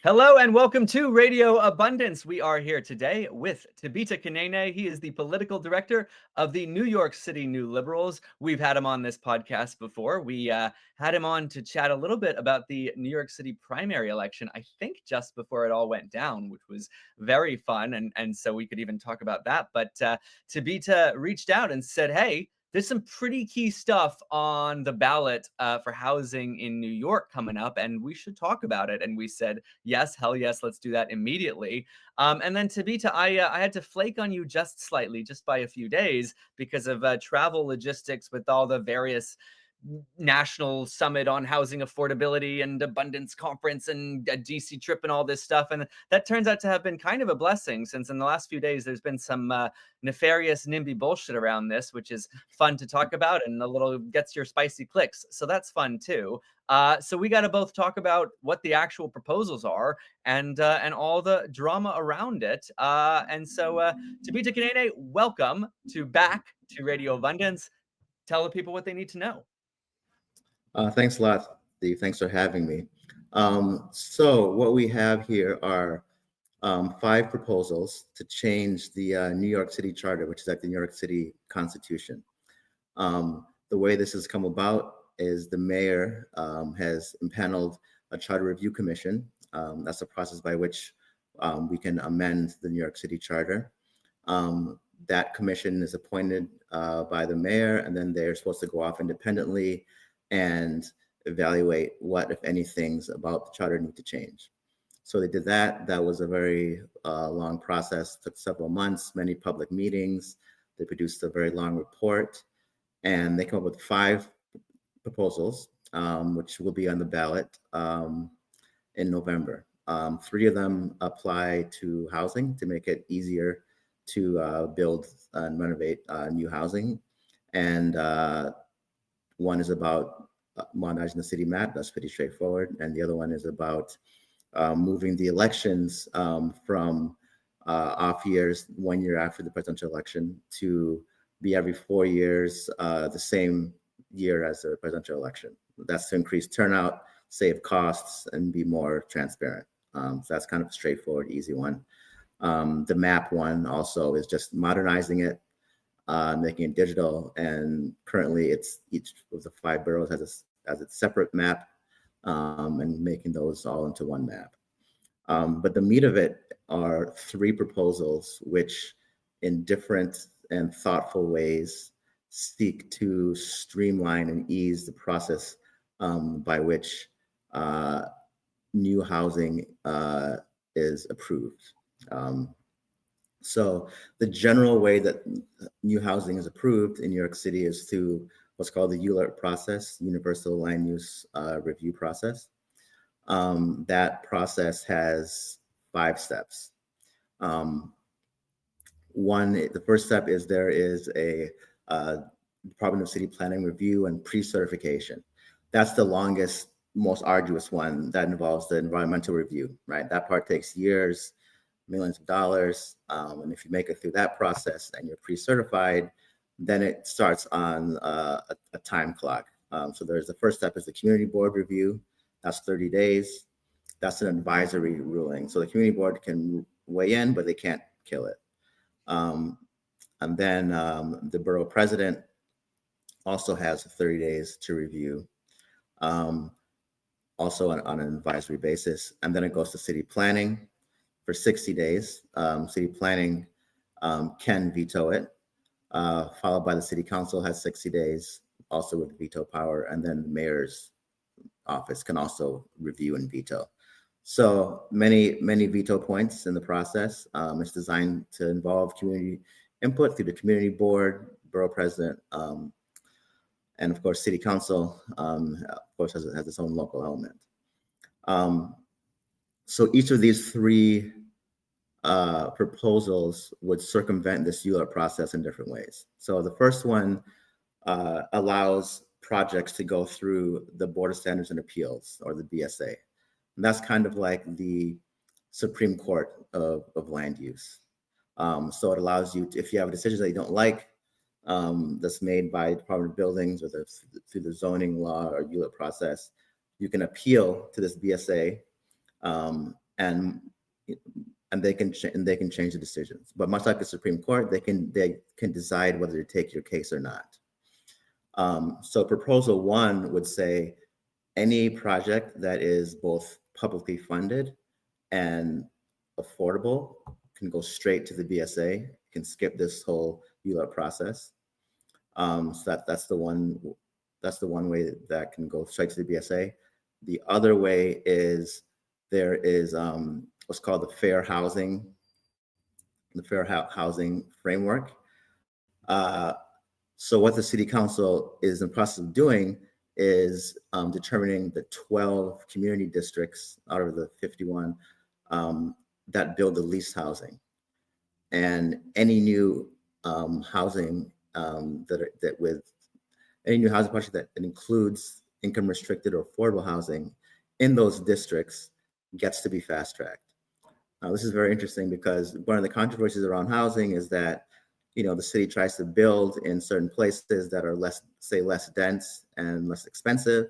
Hello and welcome to Radio Abundance. We are here today with Tibita Kaneene. He is the political director of the New York City New Liberals. We've had him on this podcast before. We had him on to chat a little bit about the New York City primary election, I think just before it all went down, which was very fun. And so we could even talk about that. But Tibita reached out and said, hey, there's some pretty key stuff on the ballot for housing in New York coming up, and we should talk about it. And we said, yes, hell yes, let's do that immediately. And then Tibita, I had to flake on you just slightly, just by a few days, because of travel logistics with all the various national summit on housing affordability and abundance conference and a DC trip and all this stuff. And that turns out to have been kind of a blessing, since in the last few days, there's been some nefarious NIMBY bullshit around this, which is fun to talk about and a little gets your spicy clicks. So that's fun too. So we got to both talk about what the actual proposals are and all the drama around it. And so Tibita Kaneene, welcome back to Radio Abundance. Tell the people what they need to know. Thanks a lot, Steve. Thanks for having me. So what we have here are 5 proposals to change the New York City Charter, which is like the New York City Constitution. The way this has come about is the mayor has impaneled a charter review commission. That's the process by which we can amend the New York City Charter. That commission is appointed by the mayor, and then they're supposed to go off independently and evaluate what, if any, things about the charter need to change. So they did that. That was a very long process, took several months, many public meetings. They produced a very long report, and they came up with 5 proposals, which will be on the ballot in November. 3 of them apply to housing to make it easier to build and renovate new housing. And one is about modernizing the city map. That's pretty straightforward. And the other one is about moving the elections from off years, 1 year after the presidential election, to be every 4 years, the same year as the presidential election. That's to increase turnout, save costs, and be more transparent. So that's kind of a straightforward, easy one. The map one also is just modernizing it, making it digital, and currently it's each of the 5 boroughs has its separate map, and making those all into one map. But the meat of it are 3 proposals which, in different and thoughtful ways, seek to streamline and ease the process by which new housing is approved. So the general way that new housing is approved in New York City is through what's called the ULURP process, Universal Land Use Review process. That process has 5 steps. The first step is there is a Department of City Planning review and pre-certification. That's the longest, most arduous one. That involves the environmental review, right? That part takes years, millions of dollars. And if you make it through that process and you're pre-certified, then it starts on a time clock. So there's the first step is the community board review. That's 30 days. That's an advisory ruling. So the community board can weigh in, but they can't kill it. And then the borough president also has 30 days to review, also on an advisory basis. And then it goes to city planning for 60 days. City planning can veto it, followed by the city council has 60 days, also with veto power. And then the mayor's office can also review and veto. So many veto points in the process. It's designed to involve community input through the community board, borough president, and of course, city council, of course, has its own local element. So each of these 3 proposals would circumvent this ULURP process in different ways. So the first one allows projects to go through the Board of Standards and Appeals, or the BSA. And that's kind of like the Supreme Court of land use. So it allows you, if you have a decision that you don't like, that's made by the Department of Buildings or through the zoning law or ULURP process, you can appeal to this BSA, and they can change the decisions. But much like the Supreme Court, they can decide whether to take your case or not. So Proposal 1 would say any project that is both publicly funded and affordable can go straight to the BSA, can skip this whole ULURP process. So that's the one way that can go straight to the BSA. The other way is there is what's called the Fair Housing Framework. So what the City Council is in the process of doing is determining the 12 community districts out of the 51 that build the least housing, and any new housing any new housing project that includes income restricted or affordable housing in those districts gets to be fast tracked. This is very interesting because one of the controversies around housing is that, the city tries to build in certain places that are less dense and less expensive.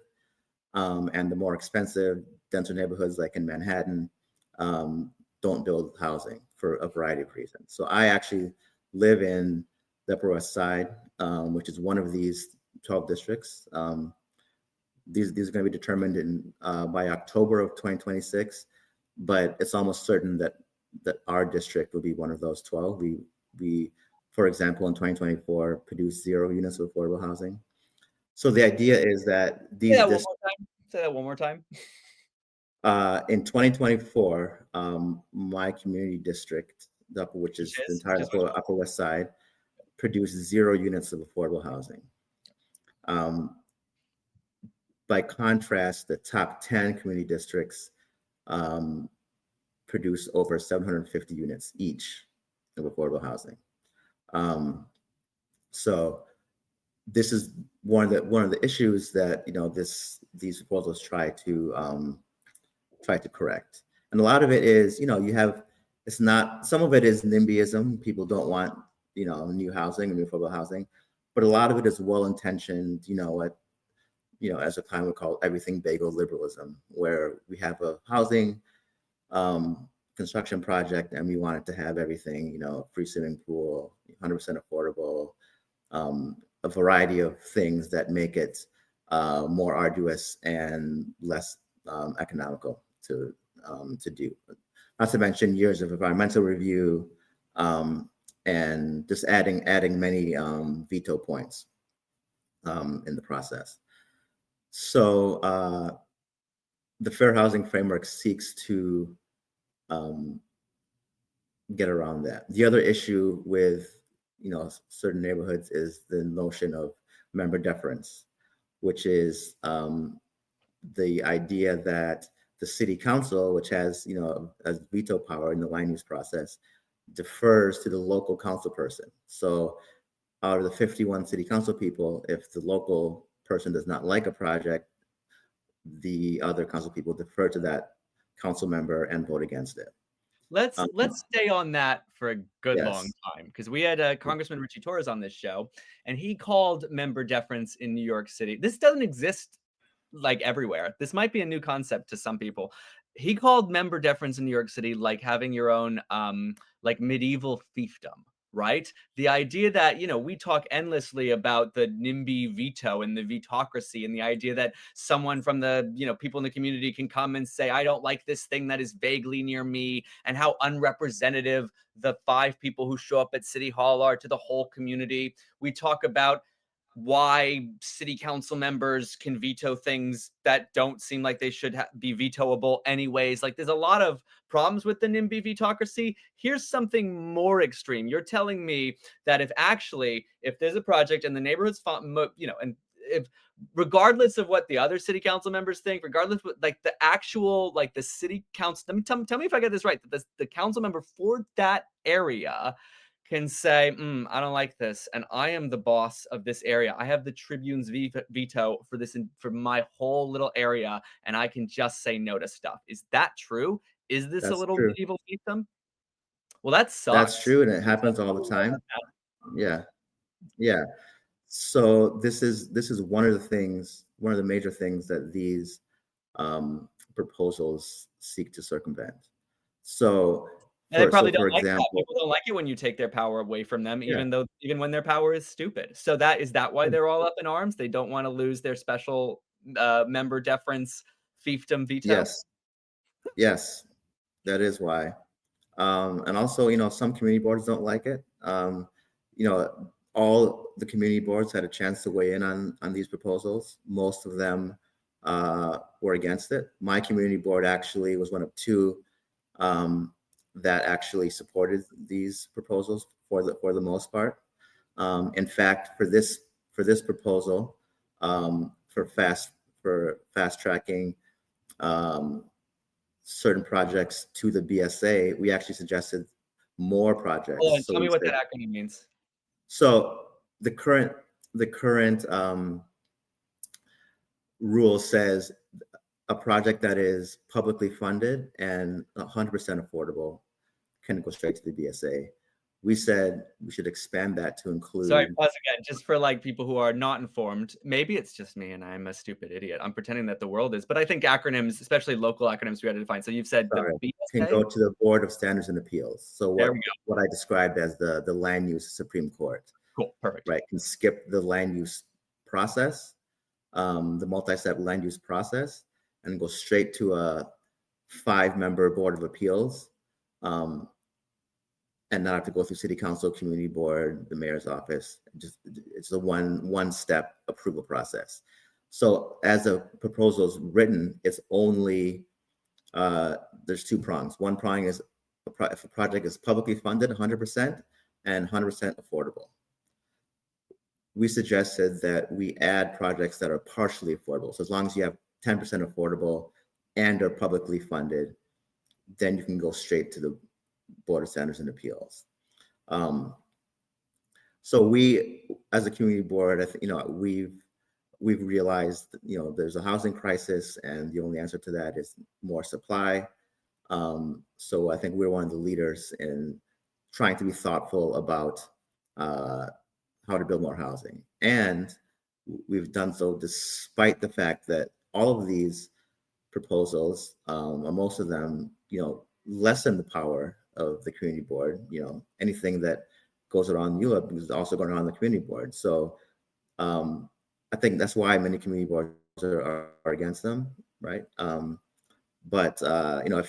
And the more expensive, denser neighborhoods like in Manhattan don't build housing for a variety of reasons. So I actually live in the Upper West Side, which is one of these 12 districts. These are going to be determined by October of 2026, but it's almost certain that our district will be one of those 12. We, for example, in 2024, produced 0 units of affordable housing. So the idea is that these Say that one more time. In 2024, my community district, which is the entire Upper West Side, produced 0 units of affordable housing. By contrast, the top 10 community districts produce over 750 units each of affordable housing. So this is one of the issues that these proposals try to correct. And a lot of it is, some of it is NIMBYism. People don't want, new housing and new affordable housing, but a lot of it is well-intentioned, as a time we call everything bagel liberalism, where we have a housing construction project and we want it to have everything, free swimming pool, 100% affordable, a variety of things that make it more arduous and less economical to do. Not to mention years of environmental review and just adding many veto points in the process. So the Fair Housing Framework seeks to get around that. The other issue with certain neighborhoods is the notion of member deference, which is the idea that the city council, which has as veto power in the land use process, defers to the local council person. So out of the 51 city council people, if the local person does not like a project, the other council people defer to that council member and vote against it. Let's stay on that for a good Yes. long time, because we had Congressman Richie Torres on this show, and he called member deference in New York City. This doesn't exist like everywhere. This might be a new concept to some people. He called member deference in New York City like having your own like medieval fiefdom, right? The idea that, we talk endlessly about the NIMBY veto and the vetocracy, and the idea that someone from the, people in the community can come and say, I don't like this thing that is vaguely near me, and how unrepresentative the 5 people who show up at City Hall are to the whole community. We talk about why city council members can veto things that don't seem like they should be vetoable anyways. Like, there's a lot of problems with the NIMBY vetocracy. Here's something more extreme. You're telling me that if there's a project and the neighborhood's, and if, regardless of what the other city council members think, regardless of like the actual, like the city council, tell me if I get this right, that the council member for that area can say, I don't like this, and I am the boss of this area. I have the Tribune's veto for this, for my whole little area, and I can just say no to stuff. Is that true? Is this a little medieval fiefdom? Well, that sucks. That's true, and it happens all the time. Yeah. So this is one of the major things that these proposals seek to circumvent. So And they probably for don't like that. example, People don't like it when you take their power away from them, yeah, even when their power is stupid. So is that why yeah, they're all up in arms? They don't wanna lose their special, member deference, fiefdom veto? yes, yes, that is why. And also, some community boards don't like it. All the community boards had a chance to weigh in on these proposals. Most of them were against it. My community board actually was one of two um, that actually supported these proposals for the most part. In fact, for this proposal, for fast tracking um, certain projects to the BSA, we actually suggested more Hold projects. on, So tell me we what said, that acronym means. so the current rule says a project that is publicly funded and 100% affordable can go straight to the BSA. We said we should expand that to Sorry, include. pause again, just for, like, people who are not informed. Maybe it's just me and I'm a stupid idiot. I'm pretending that the world is, but I think acronyms, especially local acronyms, we had to define. So you've said the Sorry, can BSA? go to the Board of Standards and Appeals. So There we go. what I described as the land use Supreme Court, Cool, perfect. right? Can skip the land use process, the multi-step land use process, and go straight to a 5-member Board of Appeals, um, and not have to go through City Council, Community Board, the Mayor's office. It's a one-step approval process. So as a proposal is written, it's only there's 2 prongs. One prong is if a project is publicly funded 100% and 100% affordable. We suggested that we add projects that are partially affordable. So as long as you have 10% affordable and are publicly funded, then you can go straight to the Board of Standards and Appeals. So we, as a community board, I think, we've realized, there's a housing crisis, and the only answer to that is more supply. So I think we're one of the leaders in trying to be thoughtful about how to build more housing. And we've done so despite the fact that all of these proposals, or most of them, lessen the power of the community board. Anything that goes around ULIP is also going around the community board. So I think that's why many community boards are against them, right? But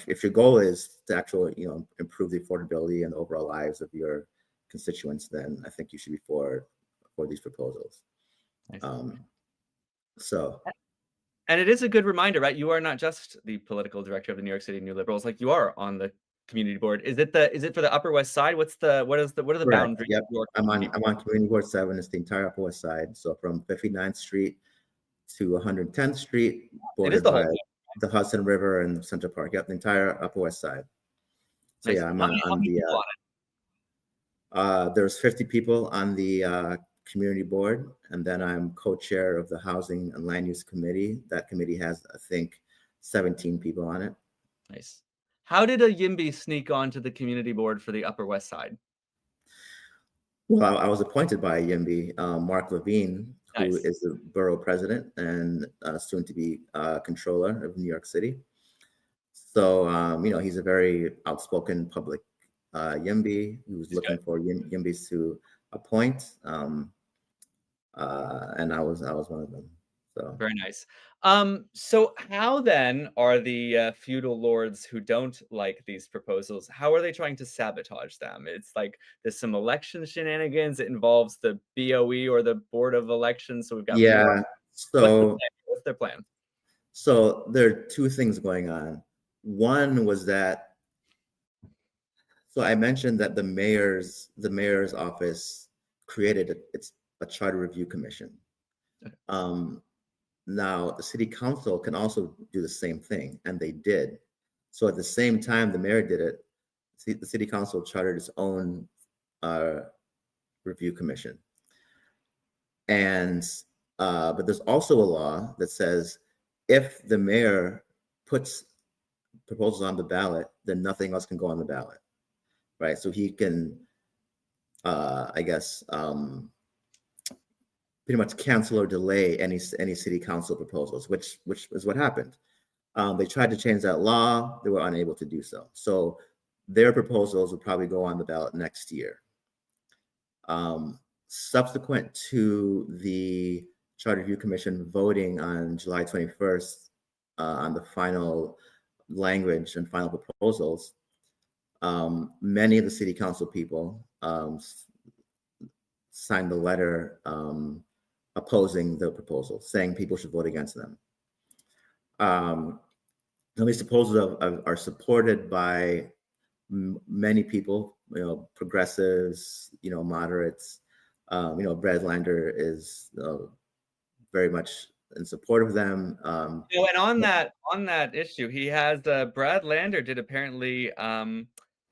if your goal is to actually improve the affordability and the overall lives of your constituents, then I think you should be for these proposals. Nice. So And it is a good reminder, right? You are not just the political director of the New York City New Liberals, like, you are on the community board. Is it for the Upper West Side? What are the correct. boundaries Yep. of your I'm community on board? Community Board 7. It's the entire Upper West Side. So from 59th Street to 110th Street, It is bordered the by whole thing. the Hudson River and Central Park. Yep, the entire Upper West Side. So Nice. yeah, I'm How on many the people on it? there's 50 people on the community board, and then I'm co-chair of the Housing and Land Use Committee. That committee has, I think, 17 people on it. Nice. How did a YIMBY sneak onto the community board for the Upper West Side? Well, I was appointed by YIMBY, Mark Levine, who Nice. is the borough president and soon to be controller of New York City. So, he's a very outspoken public YIMBY who's He's good. looking for YIMBYs to appoint. And I was one of them. So Very nice. So how then are the feudal lords who don't like these proposals, how are they trying to sabotage them? It's like there's some election shenanigans. It involves the BOE or the Board of Elections. So we've got more. yeah, What's the so plan? What's their plan? there are 2 things going on. One was that, so I mentioned that the mayor's office created a charter review commission. Okay. Now the city council can also do the same thing, and they did. So at the same time the mayor did it, the city council chartered its own review commission. And but there's also a law that says if the mayor puts proposals on the ballot, then nothing else can go on the ballot, right? So he can, I guess, pretty much cancel or delay any city council proposals, which is what happened. They tried to change that law. They were unable to do so. So their proposals will probably go on the ballot next year. Subsequent to the Charter Review Commission voting on July 21st on the final language and final proposals, many of the city council people signed a letter opposing the proposal, saying people should vote against them. These proposals are supported by many people, progressives, moderates. Brad Lander is very much in support of them. And on that issue, he has Brad Lander did apparently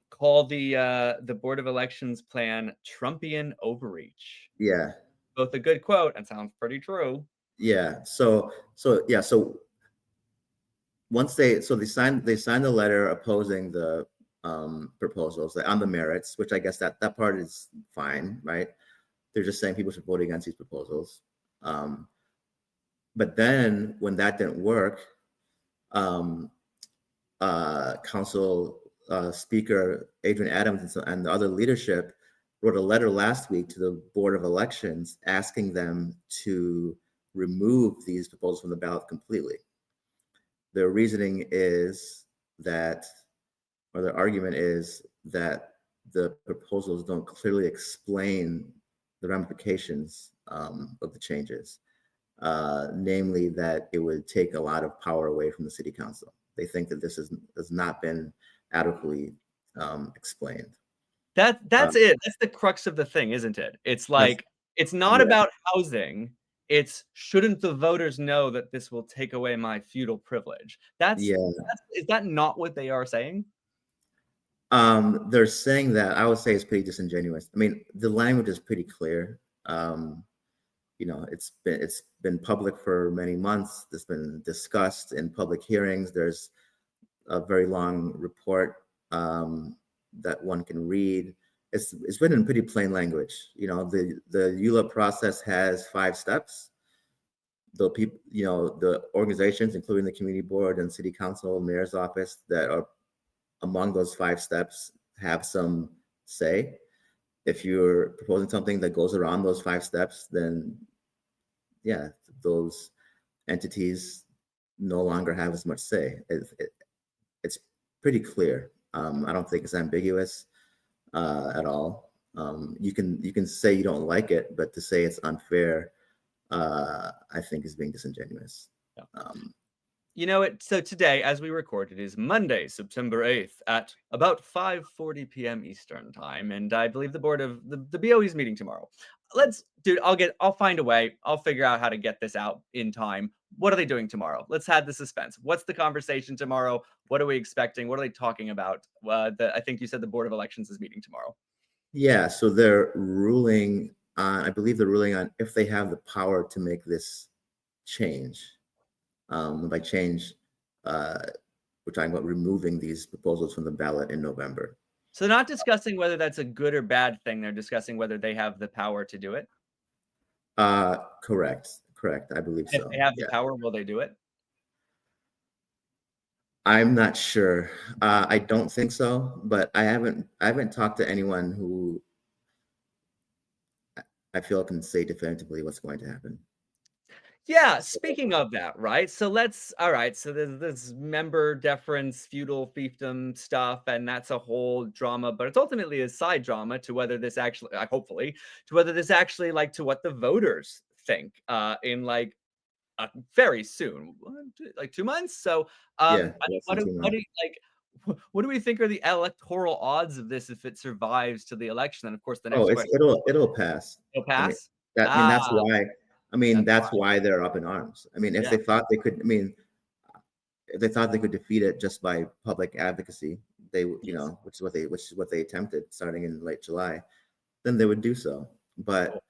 call the Board of Elections plan Trumpian overreach. Yeah, Both a good quote and sounds pretty true. yeah. So once they signed the letter opposing the proposals on the merits, which I guess that part is fine, right? They're just saying people should vote against these proposals. But then when that didn't work, Council Speaker Adrian Adams and the other leadership wrote a letter last week to the Board of Elections asking them to remove these proposals from the ballot completely. Their reasoning is that, or their argument is that the proposals don't clearly explain the ramifications of the changes, namely that it would take a lot of power away from the city council. They think that this has not been adequately explained. That's it. That's the crux of the thing, isn't it? It's like, it's not about housing. It's, shouldn't the voters know that this will take away my feudal privilege? Is that not what they are saying? They're saying that. I would say it's pretty disingenuous. I mean, the language is pretty clear. It's been public for many months. It's been discussed in public hearings. There's a very long report that one can read. It's written in pretty plain language. The ULIP process has 5 steps. The people, the organizations, including the community board and city council, mayor's office, that are among those 5 steps have some say. If you're proposing something that goes around those 5 steps, then yeah, those entities no longer have as much say. It's pretty clear. I don't think it's ambiguous at all. You can say you don't like it, but to say it's unfair, I think is being disingenuous. Yeah. So today, as we record, it is Monday, September 8th at about 5:40 p.m. Eastern time, and I believe the board of the BOE is meeting tomorrow. I'll find a way. I'll figure out how to get this out in time. What are they doing tomorrow? Let's have the suspense. What's the conversation tomorrow? What are we expecting? What are they talking about? I think you said the Board of Elections is meeting tomorrow. Yeah, so they're ruling on, I believe they're ruling on if they have the power to make this change. By change, we're talking about removing these proposals from the ballot in November. So they're not discussing whether that's a good or bad thing. They're discussing whether they have the power to do it. Correct. I believe so. If they have the power, will they do it? I'm not sure. I don't think so, but I haven't talked to anyone who I feel can say definitively what's going to happen. Yeah, speaking of that, right? So there's this member deference, feudal fiefdom stuff, and that's a whole drama, but it's ultimately a side drama to whether this actually, hopefully, to whether this actually, to what the voters think in very soon, like 2 months. So, what do we think are the electoral odds of this if it survives to the election? And of course, the next question. It'll pass. It'll pass. That's why. That's why they're up in arms. If they thought they could, if they thought they could defeat it just by public advocacy, they, which is what they attempted starting in late July, then they would do so. But,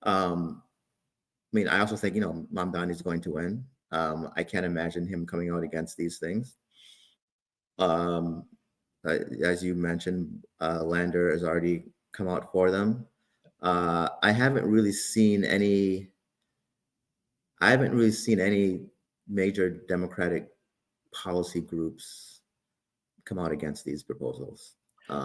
I also think, Mamdani is going to win. I can't imagine him coming out against these things. As you mentioned, Lander has already come out for them. I haven't really seen any major Democratic policy groups come out against these proposals.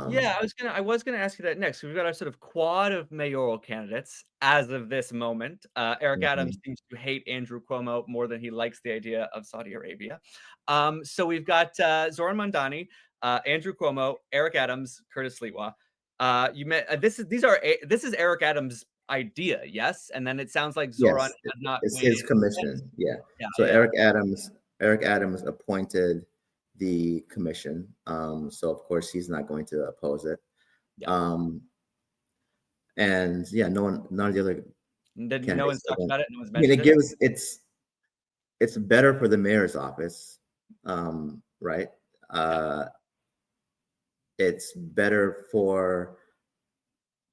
Yeah, I was gonna ask you that next. We've got our sort of quad of mayoral candidates as of this moment. Eric Adams Mhm. seems to hate Andrew Cuomo more than he likes the idea of Saudi Arabia. So we've got Zoran Mandani, Andrew Cuomo, Eric Adams, Curtis Sliwa. You met this is Eric Adams' idea, yes, and then it sounds like Zoran Yes, has not it's weighed his in. commission. Yeah. Yeah, So yeah, Eric Adams appointed the commission. So of course he's not going to oppose it. yeah. Um, and yeah, none of the other No candidates one's are talked going. about it. No one's I mean, mentioned it. it's better for the mayor's office, right? It's better for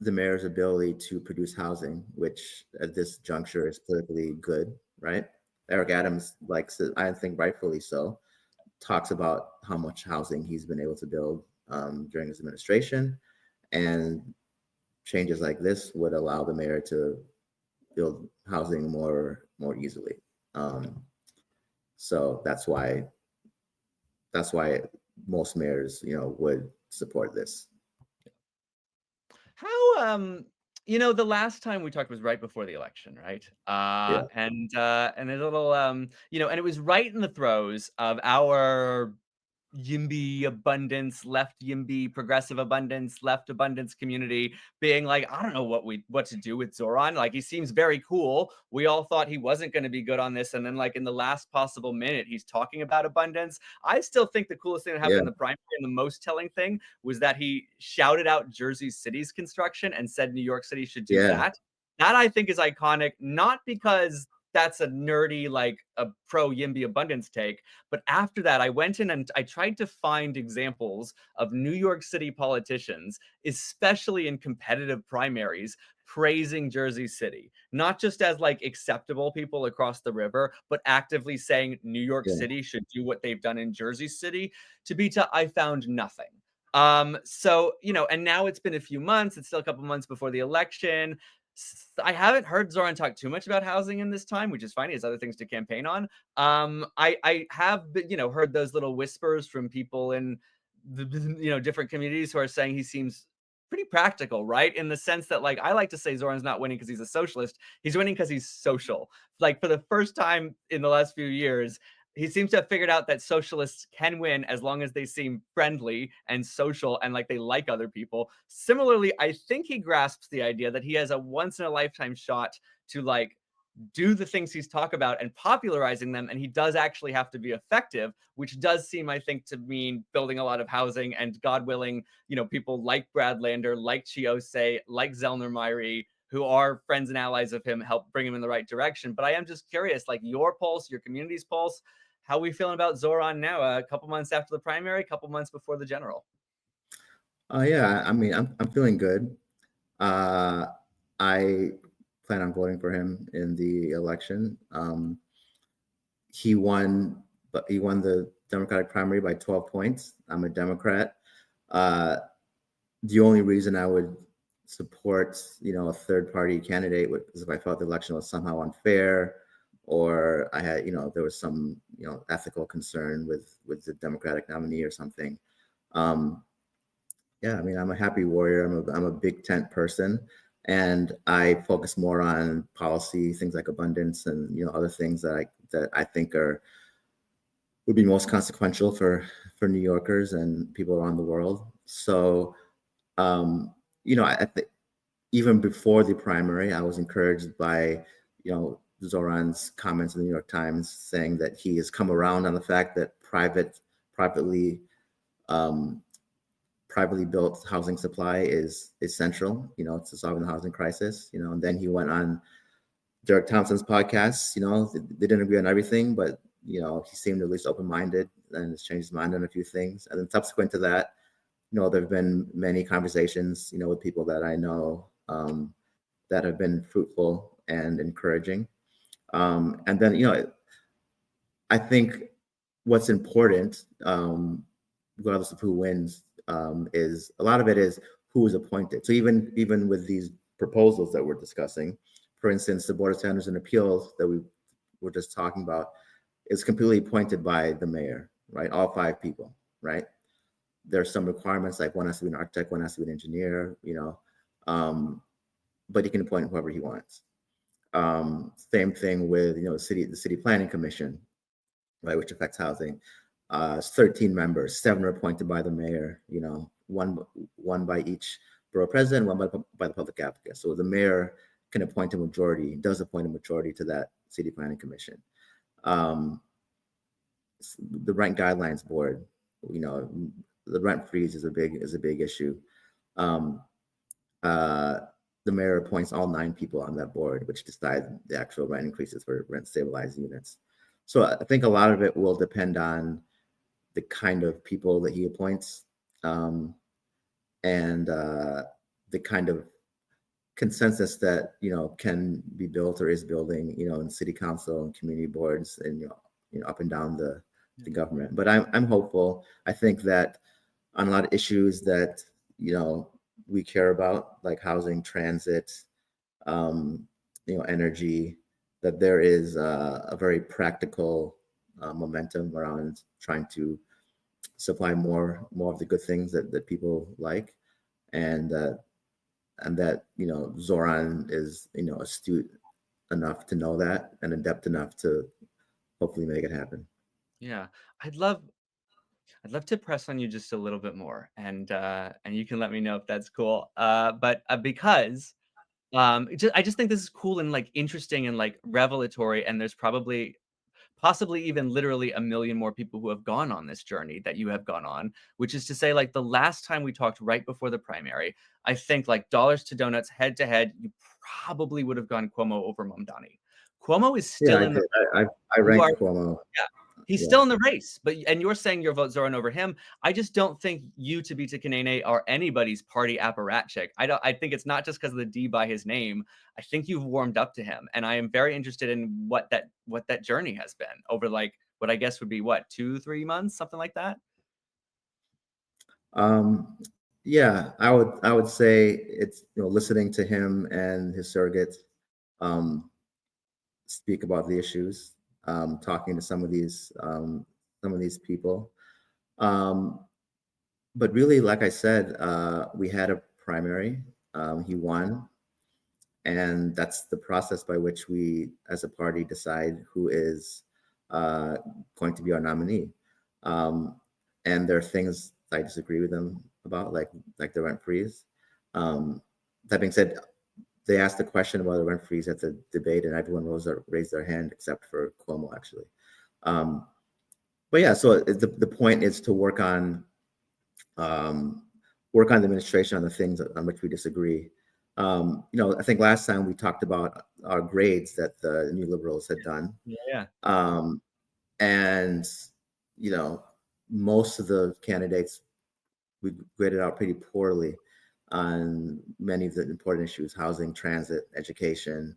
the mayor's ability to produce housing, which at this juncture is politically good, right? Eric Adams likes it, I think rightfully so, talks about how much housing he's been able to build during his administration, and changes like this would allow the mayor to build housing more easily. So that's why most mayors, would support this. How the last time we talked was right before the election, right? Yeah, And there's a little and it was right in the throes of our YIMBY abundance, left YIMBY, progressive abundance, left abundance community being like, I don't know what to do with Zoran. Like he seems very cool. We all thought he wasn't going to be good on this, and then like in the last possible minute, he's talking about abundance. I still think the coolest thing that happened yeah, in the primary and the most telling thing was that he shouted out Jersey City's construction and said New York City should do yeah, that. That I think is iconic, not because that's a nerdy, like a pro YIMBY abundance take, but after that, I went in and I tried to find examples of New York City politicians, especially in competitive primaries, praising Jersey City, not just as like acceptable people across the river, but actively saying New York yeah, City should do what they've done in Jersey City. Tabita, I found nothing. So, and now it's been a few months, it's still a couple months before the election. I haven't heard Zoran talk too much about housing in this time, which is fine. He has other things to campaign on. I have been, heard those little whispers from people in different communities who are saying he seems pretty practical, right? In the sense that, like, I like to say Zoran's not winning because he's a socialist. He's winning because he's social. Like for the first time in the last few years, he seems to have figured out that socialists can win as long as they seem friendly and social and like they like other people. Similarly, I think he grasps the idea that he has a once in a lifetime shot to like do the things he's talked about and popularizing them, and he does actually have to be effective, which does seem, I think, to mean building a lot of housing, and God willing, people like Brad Lander, like Chiose, like Zellner Myrie, who are friends and allies of him, help bring him in the right direction. But I am just curious, like your pulse, your community's pulse, how are we feeling about Zoran now, a couple months after the primary, a couple months before the general? yeah. I mean, I'm feeling good. Uh, I plan on voting for him in the election. He won, but he won the Democratic primary by 12 points. I'm a Democrat. Uh, the only reason I would support, a third party candidate was if I felt the election was somehow unfair, or I had, there was some, ethical concern with the Democratic nominee or something. Yeah, I mean, I'm a happy warrior. I'm a big tent person, and I focus more on policy, things like abundance, and other things that I think would be most consequential for New Yorkers and people around the world. So, I think even before the primary, I was encouraged by Zoran's comments in the New York Times saying that he has come around on the fact that privately um, privately built housing supply is central, to solving the housing crisis. And then he went on Derek Thompson's podcast. They didn't agree on everything, but he seemed at least open-minded and has changed his mind on a few things. And then subsequent to that, there have been many conversations, with people that I know that have been fruitful and encouraging. And then, I think what's important, regardless of who wins, is a lot of it is who is appointed. So even with these proposals that we're discussing, for instance, the Board of Standards and Appeals that we were just talking about is completely appointed by the mayor. right? All 5 people, right? There's some requirements, like one has to be an architect, one has to be an engineer, but he can appoint whoever he wants. Same thing with, the city planning commission, right, which affects housing. It's 13 members, 7 are appointed by the mayor, one by each borough president, one by the public advocate. So the mayor can appoint a majority, does appoint a majority to that city planning commission. The rent guidelines board, the rent freeze is a big issue. Um, uh, the mayor appoints all 9 people on that board, which decide the actual rent increases for rent stabilized units. So I think a lot of it will depend on the kind of people that he appoints, and the kind of consensus that can be built or is building, in city council and community boards, and up and down the government. But I'm hopeful. I think that on a lot of issues that we care about, like housing, transit, energy, that there is a very practical momentum around trying to supply more of the good things that people like, and that Zoran is astute enough to know that, and adept enough to hopefully make it happen. Yeah, I'd love to press on you just a little bit more, and you can let me know if that's cool. But because I just think this is cool and like interesting and like revelatory, and there's probably possibly even literally a million more people who have gone on this journey that you have gone on, which is to say, like the last time we talked right before the primary, I think like dollars to donuts head to head, you probably would have gone Cuomo over Mamdani. Cuomo is Yeah, still I in the did. I you are ranked Cuomo. yeah. He's Yeah. still in the race, but and you're saying your vote Zoran over him. I just don't think you, Tibita Kaneene, are anybody's party apparatchik. I think it's not just because of the D by his name. I think you've warmed up to him, and I am very interested in what that journey has been over like what I guess would be what 2-3 months, something like that. Um, yeah, I would say it's listening to him and his surrogates speak about the issues, talking to some of these people. Um, but really, like I said, we had a primary. He won, and that's the process by which we, as a party, decide who is uh, going to be our nominee. Um, and there are things I disagree with them about, like the rent freeze. That being said, they asked the question about the rent freeze at the debate, and everyone raised their hand except for Cuomo, actually. Um, but yeah, so the point is to um, work on the administration on the things on which we disagree. I think last time we talked about our grades that the New Liberals had done, Yeah. um, and you know, most of the candidates we graded out pretty poorly on many of the important issues: housing, transit, education.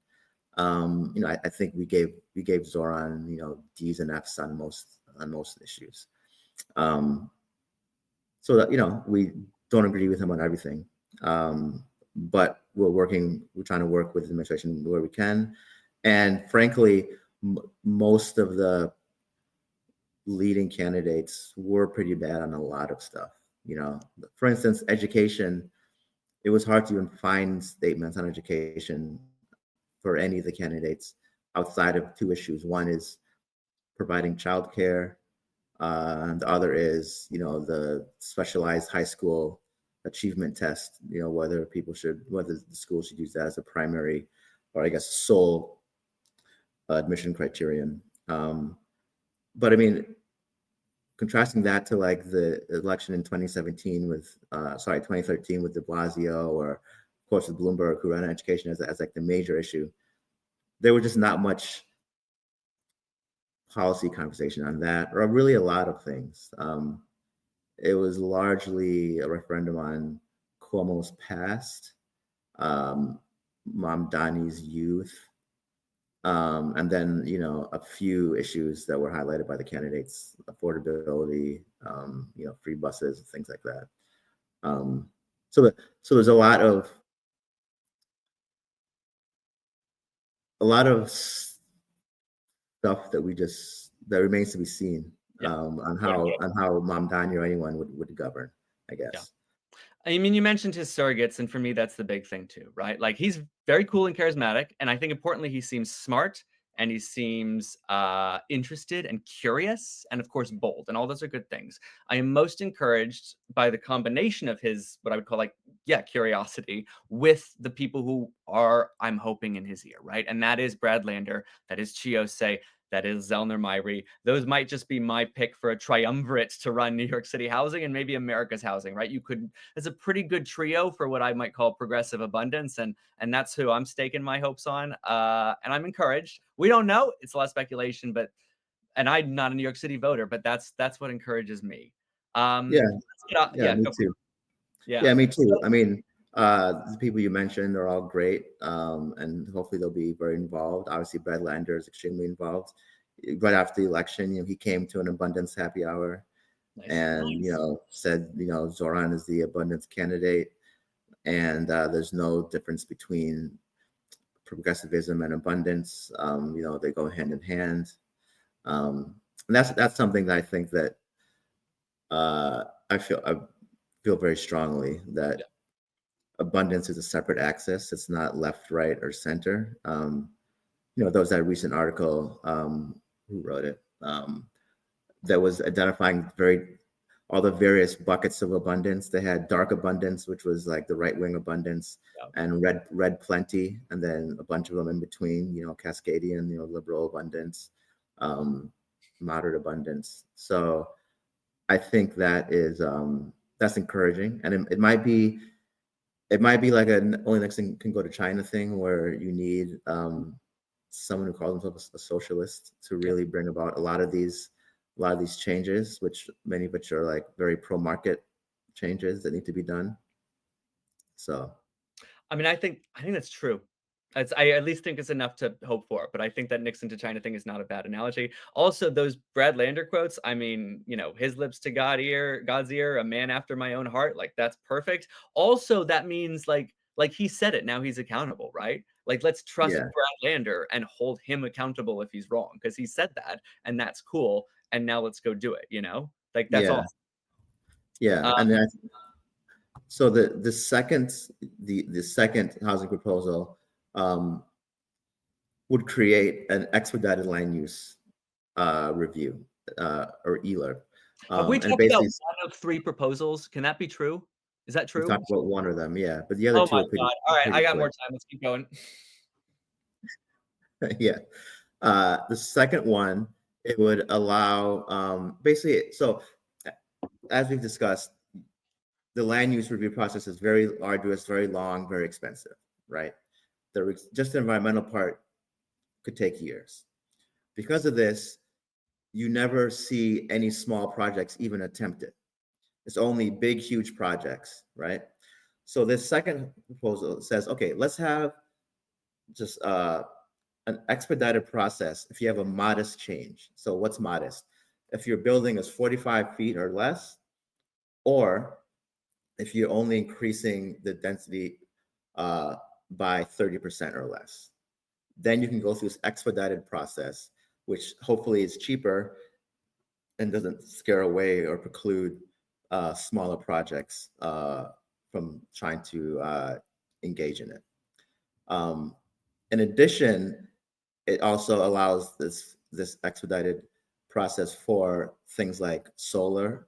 I think we gave Zoran, D's and F's on most issues. Um, so that we don't agree with him on everything, but we're trying to work with the administration where we can, and frankly, most of the leading candidates were pretty bad on a lot of stuff. For instance, education. It was hard to even find statements on education for any of the candidates outside of 2 issues. One is providing childcare, and the other is, the specialized high school achievement test. Whether the school should use that as a primary, or I guess sole admission criterion. But I mean, contrasting that to like the election in 2017 with, 2013 with De Blasio, or of course with Bloomberg, who ran education as like the major issue. There was just not much policy conversation on that, or really a lot of things. It was largely a referendum on Cuomo's past, Mamdani's youth, and then a few issues that were highlighted by the candidates: affordability, free buses, things like that. Um, so there's a lot of stuff that remains to be seen. Yeah. on how Mamdani or anyone would govern, I Yeah. guess. I mean, you mentioned his surrogates, and for me, that's the big thing too, right? Like he's very cool and charismatic, and I think importantly, he seems smart and he seems interested and curious, and of course, bold, and all those are good things. I am most encouraged by the combination of his what I would call like yeah curiosity with the people who are I'm hoping in his ear, right? And that is Brad Lander, that is Chiose, that is Zellner Myrie. Those might just be my pick for a triumvirate to run New York City housing and maybe America's housing, right? You could it's a pretty good trio for what I might call progressive abundance, and that's who I'm staking my hopes on. And I'm encouraged. We don't know; it's a lot of speculation, but and I'm not a New York City voter, but that's what encourages me. Yeah, yeah, Yeah, me go for it. too. Yeah, Yeah, me so, too. I mean, the people you mentioned are all great, and hopefully they'll be very involved. Obviously, Brad Lander is extremely involved. Right after the election, he came to an abundance happy hour nice, and nice. said Zoran is the abundance candidate, and there's no difference between progressivism and abundance. They go hand in hand, and that's something that I think that uh, I feel very strongly that Yeah. abundance is a separate axis. It's not left, right, or center. There was that recent article. Who wrote it? That was identifying all the various buckets of abundance. They had dark abundance, which was like the right wing abundance, Yeah. and red plenty, and then a bunch of them in between. Cascadian, liberal abundance, um, moderate abundance. So I think that's encouraging, and it might be like an only next thing can go to China thing where you need someone who calls himself a socialist to Yeah. really bring about a lot of these changes, which many of which are like very pro-market changes that need to be done. So I mean, I think that's true. I at least think it's enough to hope for, but I think that Nixon to China thing is not a bad analogy. Also, those Brad Lander quotes, I mean, his lips to God's ear, a man after my own heart, like that's perfect. Also, that means like he said it, now he's accountable, right? Like let's trust yeah, Brad Lander and hold him accountable if he's wrong because he said that and that's cool. And now let's go do it. Like that's yeah, awesome. yeah. Uh, And then so the second housing proposal um, would create an expedited land use review or ELR. have we And talked about basically, one of three proposals? Can that be true? Is that we true? talked about one of them, yeah, but the other Oh two my are pretty god. All right, I pretty got more quick. time. Let's keep going. Yeah. The second one, it would allow basically, so as we've discussed, the land use review process is very arduous, very long, very expensive, right? Just the environmental part could take years. Because of this, you never see any small projects even attempted. It's only big, huge projects, right? So this second proposal says, okay, let's have just an expedited process if you have a modest change. So what's modest? If your building is 45 feet or less, or if you're only increasing the density uh, by 30% or less, then you can go through this expedited process, which hopefully is cheaper and doesn't scare away or preclude smaller projects from trying to engage in it. Um, in addition, it also allows this expedited process for things like solar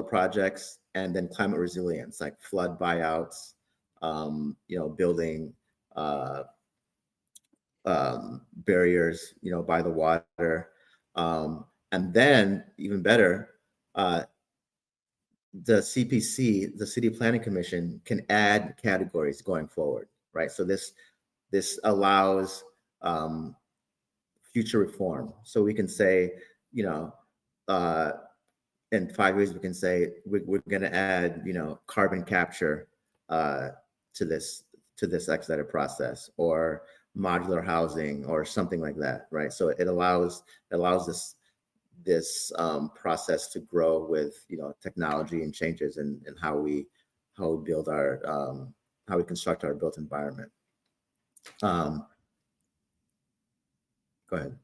projects, and then climate resilience, like flood buyouts, building uh, barriers, by the water, and then even better, uh, the CPC, the City Planning Commission, can add categories going forward, right? So this allows future reform. So we can say, you know, uh, in 5 years, we can say we're going to add, carbon capture uh, to this expedited process, or modular housing, or something like that, right? So it allows this process to grow with technology and changes in how we build how we construct our built environment. Um, Go ahead.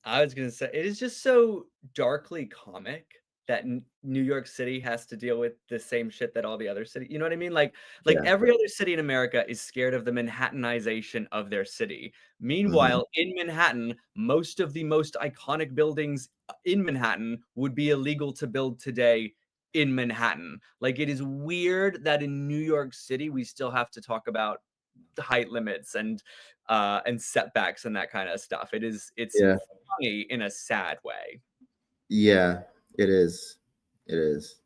I was gonna say, it is just so darkly comic that New York City has to deal with the same shit that all the other city, you know what I mean? Like Yeah. every other city in America is scared of the Manhattanization of their city. Hmm. Meanwhile, in Manhattan, most of the most iconic buildings in Manhattan would be illegal to build today in Manhattan. Like it is weird that in New York City we still have to talk about height limits and setbacks and that kind of stuff. It's Yeah. funny in a sad way. Yeah. It is. It is.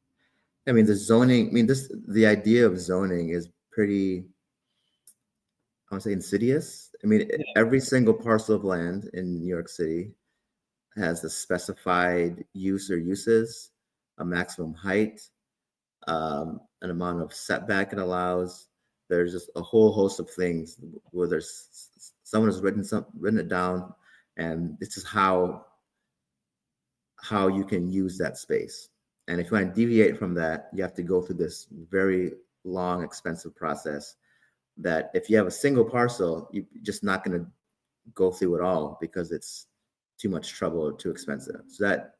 I mean, the zoning. I mean, the idea of zoning is pretty. I want to say insidious. I mean, Yeah. every single parcel of land in New York City has a specified use or uses, a maximum height, an amount of setback it allows. There's just a whole host of things where someone has written it down, and this is how you can use that space. And if you want to deviate from that, you have to go through this very long, expensive process that if you have a single parcel, you're just not going to go through it all because it's too much trouble or too expensive. So that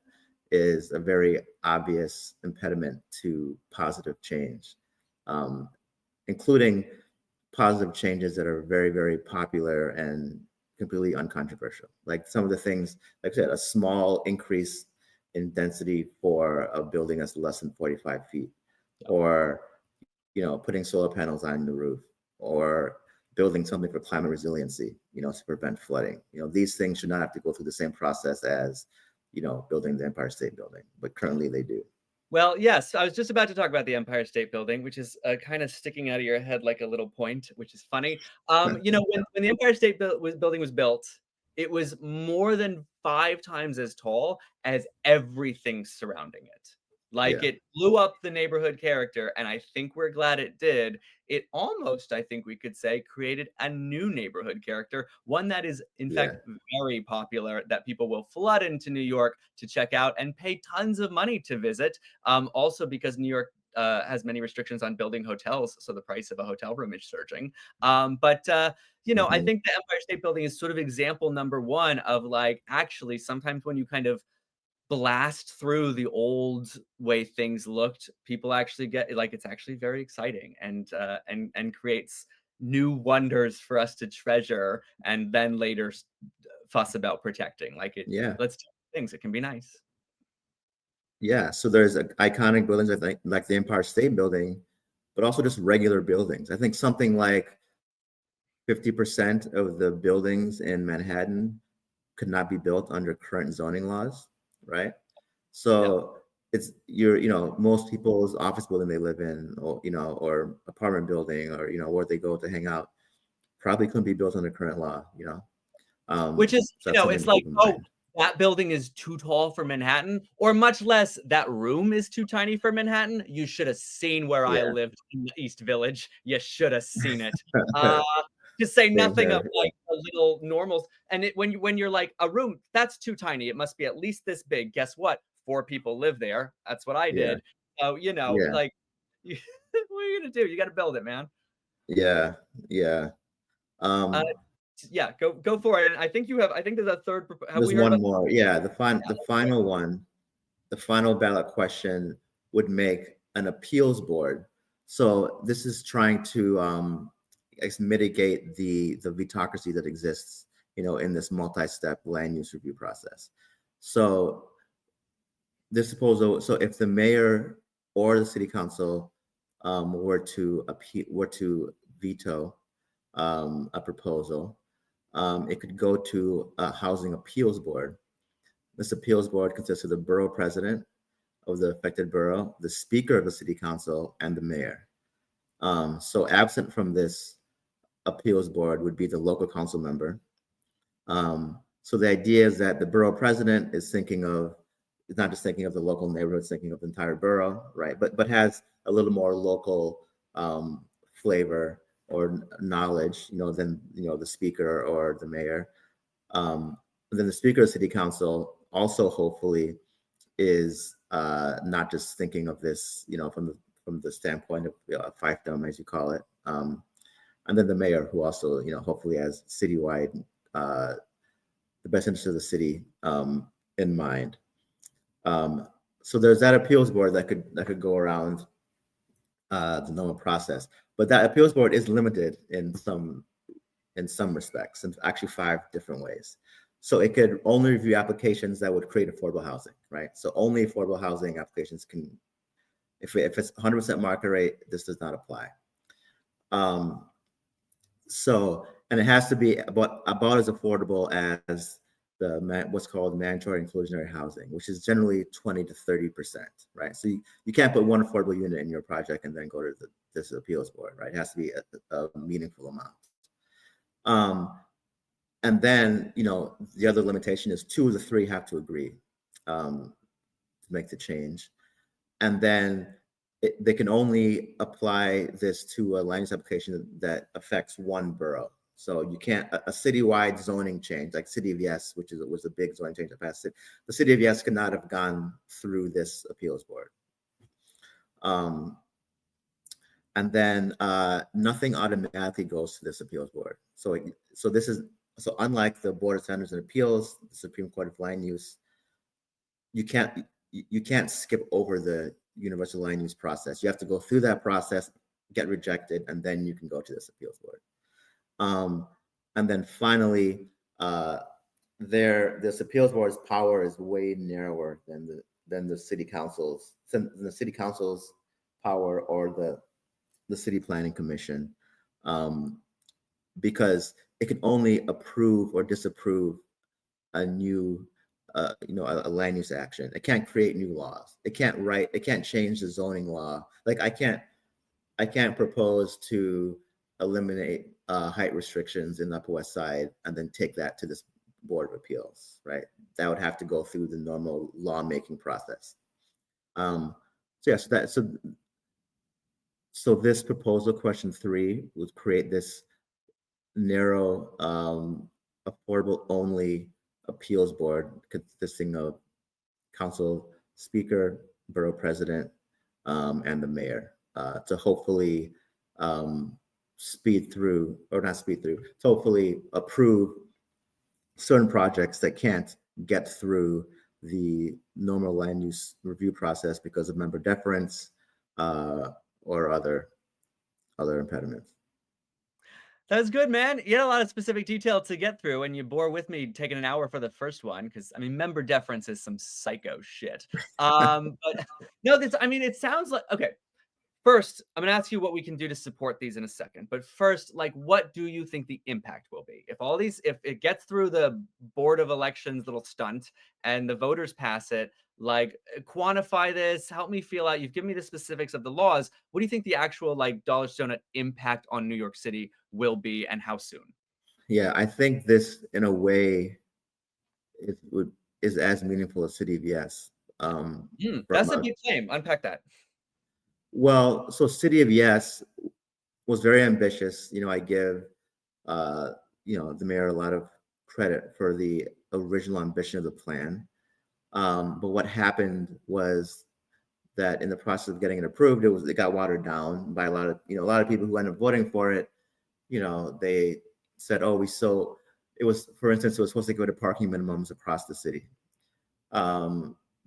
is a very obvious impediment to positive change, um, including positive changes that are very, very popular and completely uncontroversial. Like some of the things, like I said, a small increase in density for a building that's less than 45 feet, or putting solar panels on the roof, or building something for climate resiliency, to prevent flooding. These things should not have to go through the same process as, building the Empire State Building, but currently they do. Well, yes, I was just about to talk about the Empire State Building, which is kind of sticking out of your head like a little point, which is funny. When the Empire State Building was built, it was more than 5 times as tall as everything surrounding it. Like Yeah, it blew up the neighborhood character, and I think we're glad it did. It almost, I think we could say, created a new neighborhood character, one that is, in yeah, fact, very popular, that people will flood into New York to check out and pay tons of money to visit. Also, because New York has many restrictions on building hotels, so the price of a hotel room is surging. But I hmm, think the Empire State Building is sort of example number one of like actually sometimes when you kind of blast through the old way things looked, people actually get like it's actually very exciting and creates new wonders for us to treasure and then later fuss about protecting. Like it, yeah, let's do things. It can be nice. yeah. So there's iconic buildings, I think, like the Empire State Building, but also just regular buildings. I think something like 50% of the buildings in Manhattan could not be built under current zoning laws, right? Yeah. So most people's office building they live in, or apartment building, or where they go to hang out, probably couldn't be built under current law. Which is, So that's something it's to like, keep in "Oh, mind. that building is too tall for Manhattan," or much less, "That room is too tiny for Manhattan." You should have seen where I Yeah. lived in the East Village. You should have seen it. Uh, to say Same nothing of, here. like, a little normals and when you're like, "A room, that's too tiny. It must be at least this big." Guess what? 4 people live there. That's what I Yeah. did. So, Yeah. like, you what are you gonna do? You gotta build it, man. Yeah. Yeah. Uh, Um, yeah, go for it, and I think there's a 3rd have there's we heard one about more. Yeah. yeah, The let's hear it. final one, the final ballot question would make an appeals board. So this is trying to I guess mitigate the vetocracy that exists, in this multi-step land use review process. So this proposal, so if the mayor or the city council were to veto a proposal, it could go to a housing appeals board. This appeals board consists of the borough president of the affected borough, the speaker of the city council, and the mayor. So absent from this appeals board would be the local council member. So the idea is that the borough president is not just thinking of the local neighborhood, it's thinking of the entire borough, right? But has a little more local flavor or knowledge, than the speaker or the mayor. Then the speaker of the city council also hopefully is not just thinking of this, from the standpoint of fiefdom, as you call it, and then the mayor, who also, hopefully has citywide the best interest of the city in mind. So there's that appeals board that could go around the normal process, but that appeals board is limited in some respects, and actually 5 different ways. So it could only review applications that would create affordable housing, right? So only affordable housing applications can, if it's 100% market rate, this does not apply. So, and it has to be about as affordable as what's called mandatory inclusionary housing, which is generally 20 to 30%, right? So you can't put one affordable unit in your project and then go to this appeals board, right? It has to be a meaningful amount. And then, the other limitation is 2 of the 3 have to agree to make the change. And then they can only apply this to a land use application that affects one borough. So you can't, a citywide zoning change, like City of Yes, which was a big zoning change that passed it. The City of Yes could not have gone through this appeals board. And then nothing automatically goes to this appeals board. So unlike the Board of Standards and Appeals, the Supreme Court of Land Use, you can't skip over the universal land use process. You have to go through that process, get rejected, and then you can go to this appeals board. And then finally, this appeals board's power is way narrower than the city council's power or the city planning commission, because it can only approve or disapprove a new a land use action. It can't create new laws. It can't change the zoning law. Like I can't propose to eliminate height restrictions in the Upper West Side and then take that to this Board of Appeals, right? That would have to go through the normal lawmaking process. So this proposal, question 3, would create this narrow, affordable only appeals board consisting of council speaker, borough president, and the mayor, to hopefully hopefully approve certain projects that can't get through the normal land use review process because of member deference or other impediments. That's good, man. You had a lot of specific detail to get through, and you bore with me taking an hour for the first one because member deference is some psycho shit. But no, it sounds like okay. First, I'm gonna ask you what we can do to support these in a second. But first, like, what do you think the impact will be? If it gets through the Board of Elections little stunt and the voters pass it, like, quantify this, help me feel out. You've given me the specifics of the laws. What do you think the actual, like, dollar donut impact on New York City will be and how soon? Yeah, I think this, in a way, is as meaningful as City of Yes. That's a big claim. Unpack that. Well, so City of Yes was very ambitious. I give the mayor a lot of credit for the original ambition of the plan. But what happened was that in the process of getting it approved, it got watered down by a lot of people who ended up voting for it. They said, oh, it was, for instance, it was supposed to go to parking minimums across the city.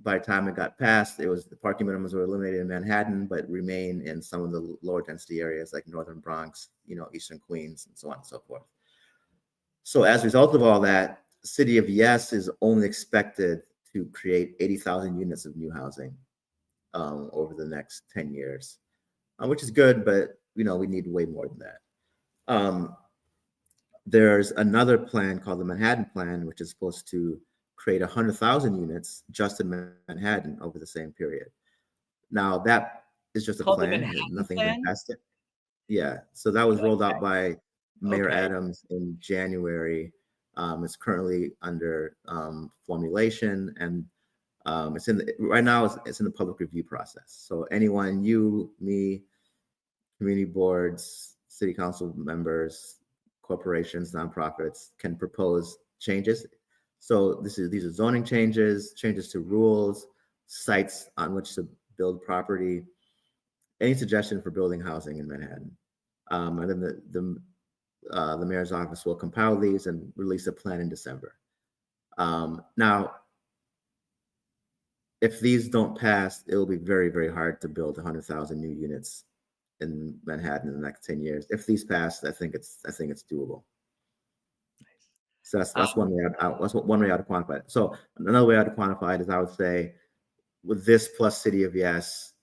By the time it got passed, the parking minimums were eliminated in Manhattan, but remain in some of the lower density areas like Northern Bronx, Eastern Queens, and so on and so forth. So as a result of all that, City of Yes is only expected to create 80,000 units of new housing over the next 10 years, which is good, but we need way more than that. There's another plan called the Manhattan Plan, which is supposed to create 100,000 units just in Manhattan over the same period. Now that is just a plan. Nothing's been passed yet. Yeah, so that was rolled out by Mayor Adams in January. It's currently under formulation, and right now it's in the public review process. So anyone, you, me, community boards, city council members, corporations, nonprofits can propose changes. So these are zoning changes to rules, sites on which to build property, any suggestion for building housing in Manhattan. And then the mayor's office will compile these and release a plan in December. Now, if these don't pass, it will be very, very hard to build 100,000 new units in Manhattan in the next 10 years. If these pass, I think it's doable. So that's one way one way I'd quantify it. So another way I'd quantify it is I would say with this plus City of Yes,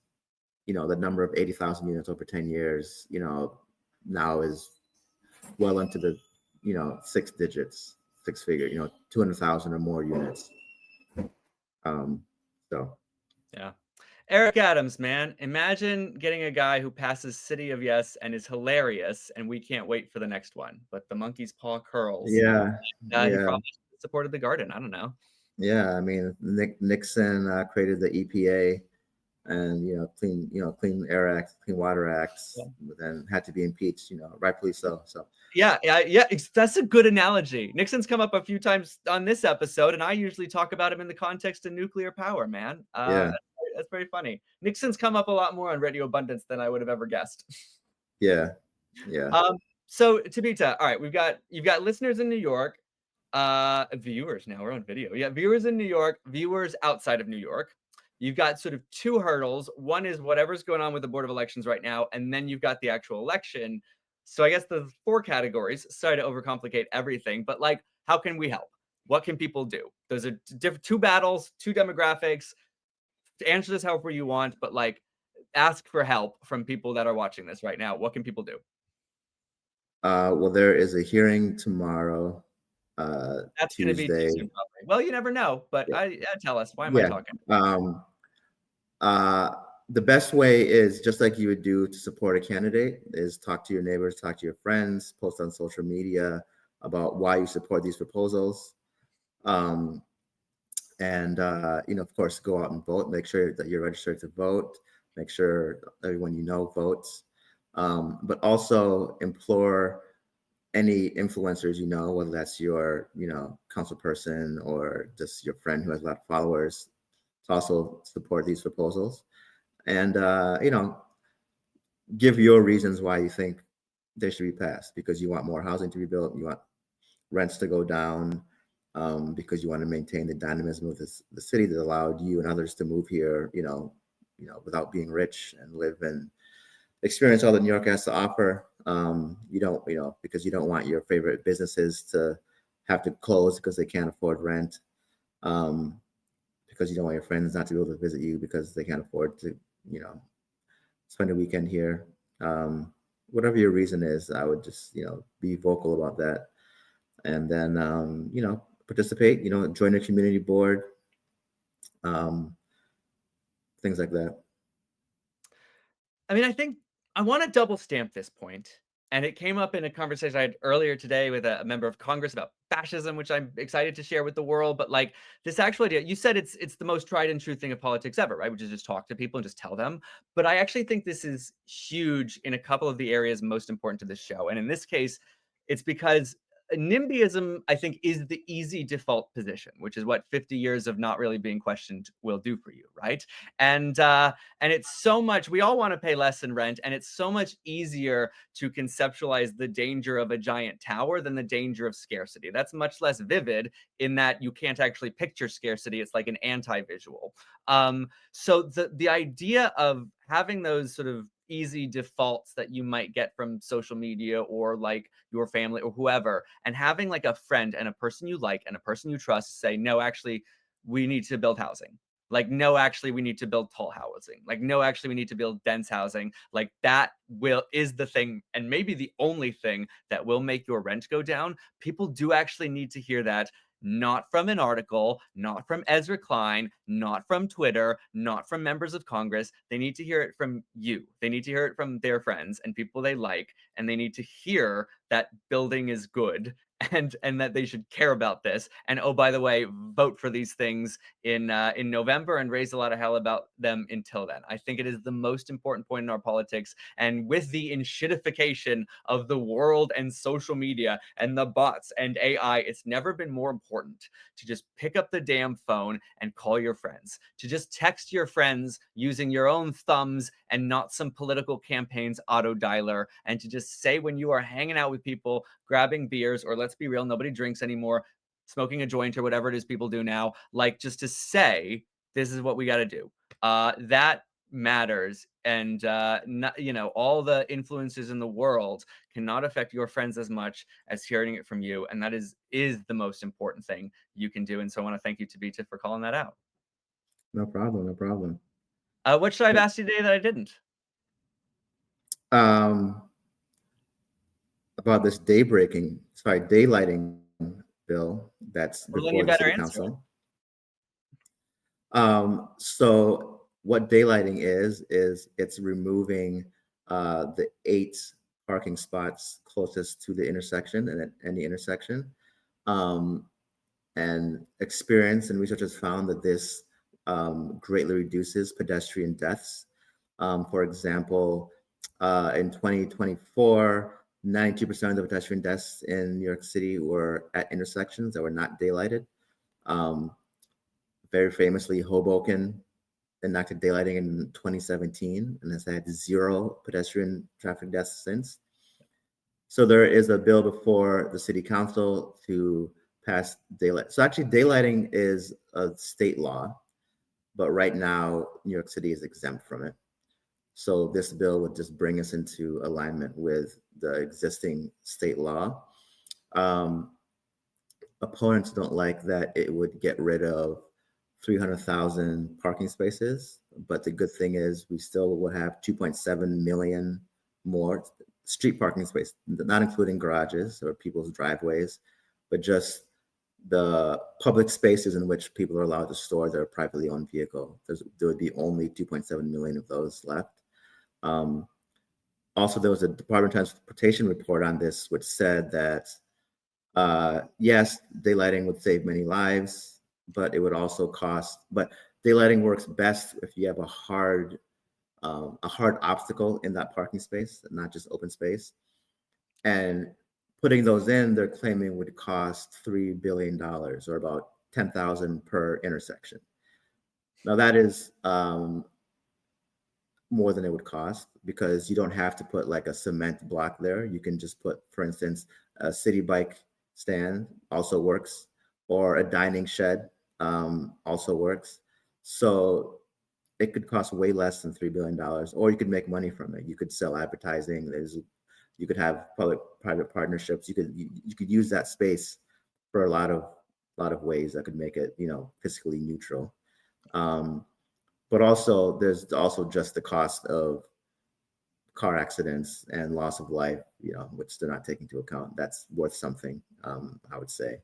the number of 80,000 units over 10 years, now is well into the, six digits, six figure, 200,000 or more units. So. Yeah. Eric Adams, man, imagine getting a guy who passes City of Yes and is hilarious, and we can't wait for the next one. But the monkey's paw curls. Yeah. He Yeah. probably supported the garden. I don't know. Yeah. I mean, Nixon created the EPA and, Clean Air Act, Clean Water Acts, but then had to be impeached, rightfully so. So. Yeah. That's a good analogy. Nixon's come up a few times on this episode, and I usually talk about him in the context of nuclear power, man. Yeah. That's very funny. Nixon's come up a lot more on Radio Abundance than I would have ever guessed. Yeah. Yeah. So Tibita, all right, you've got listeners in New York, viewers now. We're on video. Yeah, viewers in New York, viewers outside of New York. You've got sort of two hurdles. One is whatever's going on with the Board of Elections right now, and then you've got the actual election. So I guess the four categories. Sorry to overcomplicate everything, but like, how can we help? What can people do? Those are two battles, two demographics. Answer this however you want, but like, ask for help from people that are watching this right now. What can people do? Well, there is a hearing tomorrow. That's going to be Tuesday. too soon, probably. Well, you never know, but Yeah. tell us. Why am I talking? The best way is just like you would do to support a candidate is talk to your neighbors, talk to your friends, post on social media about why you support these proposals. And, of course, go out and vote. Make sure that you're registered to vote. Make sure everyone votes. But also implore any influencers, whether that's your, council person or just your friend who has a lot of followers, to also support these proposals. And, give your reasons why you think they should be passed, because you want more housing to be built. You want rents to go down, because you want to maintain the dynamism of the city that allowed you and others to move here, without being rich and live and experience all that New York has to offer. You don't, because you don't want your favorite businesses to have to close because they can't afford rent. Because you don't want your friends not to be able to visit you because they can't afford to, spend a weekend here. Whatever your reason is, I would just, be vocal about that. And then, participate, join a community board, things like that. I mean, I think I want to double stamp this point. And it came up in a conversation I had earlier today with a member of Congress about fascism, which I'm excited to share with the world. But like this actual idea, you said it's the most tried and true thing of politics ever, right? Which is just talk to people and just tell them. But I actually think this is huge in a couple of the areas most important to this show. And in this case, it's because NIMBYism, I think, is the easy default position, which is what 50 years of not really being questioned will do for you, right? And it's so much, we all want to pay less in rent, and it's so much easier to conceptualize the danger of a giant tower than the danger of scarcity. That's much less vivid in that you can't actually picture scarcity. It's like an anti-visual. So the idea of having those sort of easy defaults that you might get from social media or like your family or whoever, and having like a friend and a person you like and a person you trust say, no, actually, we need to build housing. Like, no, actually, we need to build tall housing. Like, no, actually, we need to build dense housing. Like, that is the thing, and maybe the only thing that will make your rent go down. People do actually need to hear that, not from an article, not from Ezra Klein, not from Twitter, not from members of Congress. They need to hear it from you. They need to hear it from their friends and people they like, and they need to hear that building is good and that they should care about this. And oh, by the way, vote for these things in November and raise a lot of hell about them until then. I think it is the most important point in our politics. And with the enshittification of the world and social media and the bots and AI, it's never been more important to just pick up the damn phone and call your friends, to just text your friends using your own thumbs and not some political campaign's auto dialer, and to just say when you are hanging out with people, grabbing beers, or let's be real, nobody drinks anymore, smoking a joint or whatever it is people do now, like just to say, this is what we got to do. That matters. And, not, all the influences in the world cannot affect your friends as much as hearing it from you. And that is the most important thing you can do. And so I want to thank you, Tabita, for calling that out. No problem, no problem. What should I have asked you today that I didn't? Um, about this daylighting bill that's Well, then you before the better city answer it. council. So what daylighting is it's removing the 8 parking spots closest to the intersection and at any intersection. Um, and experience and research has found that this greatly reduces pedestrian deaths. For example, in 2024, 92% of the pedestrian deaths in New York City were at intersections that were not daylighted. Um, Very famously, Hoboken enacted daylighting in 2017 and has had 0 pedestrian traffic deaths since. So there is a bill before the city council to pass daylight. So actually, daylighting is a state law, but right now, New York City is exempt from it. So this bill would just bring us into alignment with the existing state law. Um, Opponents don't like that it would get rid of 300,000 parking spaces, but the good thing is we still will have 2.7 million more street parking spaces, not including garages or people's driveways, but just the public spaces in which people are allowed to store their privately owned vehicle. There would be only 2.7 million of those left. Also, there was a Department of Transportation report on this, which said that yes, daylighting would save many lives, but it would also cost. But daylighting works best if you have a hard obstacle in that parking space, not just open space. And putting those in, they're claiming would cost $3 billion or about 10,000 per intersection. Now that is more than it would cost because you don't have to put like a cement block there. You can just put, for instance, a city bike stand also works, or a dining shed also works. So it could cost way less than $3 billion, or you could make money from it. You could sell advertising. You could have public-private partnerships. You could use that space for a lot of ways that could make it, fiscally neutral. But also, there's also just the cost of car accidents and loss of life, which they're not taking into account. That's worth something, I would say.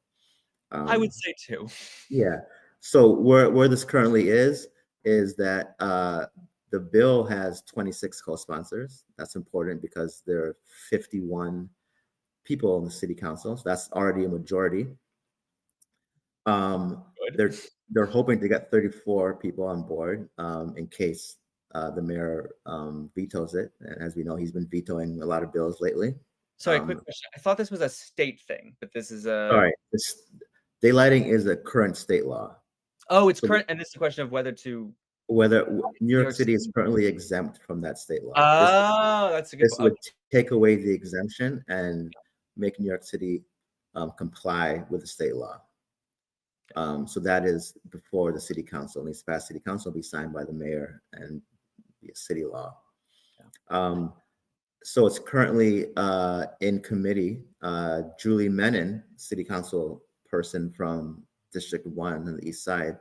I would say too. Yeah. So where this currently is that the bill has 26 co-sponsors. That's important because there are 51 people in the city council. So that's already a majority. They're hoping to get 34 people on board in case the mayor vetoes it. And as we know, he's been vetoing a lot of bills lately. Sorry, quick question. I thought this was a state thing, but this is a. All right. Daylighting is a current state law. Oh, it's current, and it's a question of whether New York City is currently exempt from that state law. Oh, that's a good This would take away the exemption and make New York City comply with the state law. So that is before the city council needs to pass. City council will be signed by the mayor and be a city law. So it's currently in committee. Julie Menon, city council person from District 1 on the east side,